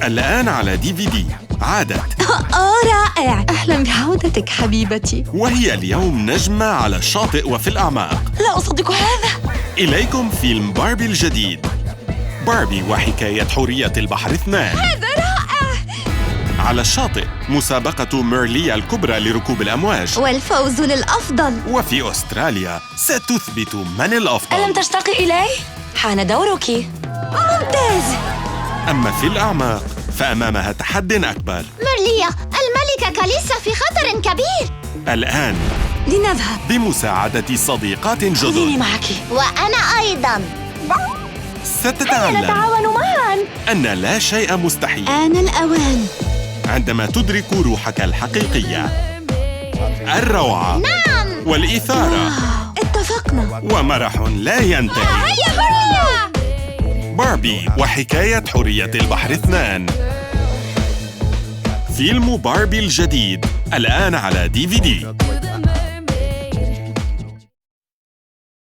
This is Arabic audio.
الآن على DVD. عادت رائع. أهلاً بعودتك حبيبتي. وهي اليوم نجمة على الشاطئ وفي الأعماق. لا أصدق هذا. إليكم فيلم باربي الجديد، باربي وحكاية حورية البحر 2. هذا رائع. على الشاطئ مسابقة ميرليا الكبرى لركوب الأمواج، والفوز للأفضل. وفي أستراليا ستثبت من الأفضل. ألم تشتاقي إلي؟ حان دورك. ممتاز. أما في الأعماق فأمامها تحد أكبر. ميرليا، الملكة كاليسا في خطر كبير. الآن لنذهب. بمساعدة صديقات خذيني جدد معك. وأنا أيضاً. ستتعلم معاً. أن لا شيء مستحيل آن الأوان. عندما تدرك روحك الحقيقية، الروعة نعم. والإثارة اتفقنا. ومرح لا ينتهي. هيا ميرليا. باربي وحكاية حورية البحر 2. فيلم باربي الجديد الآن على DVD.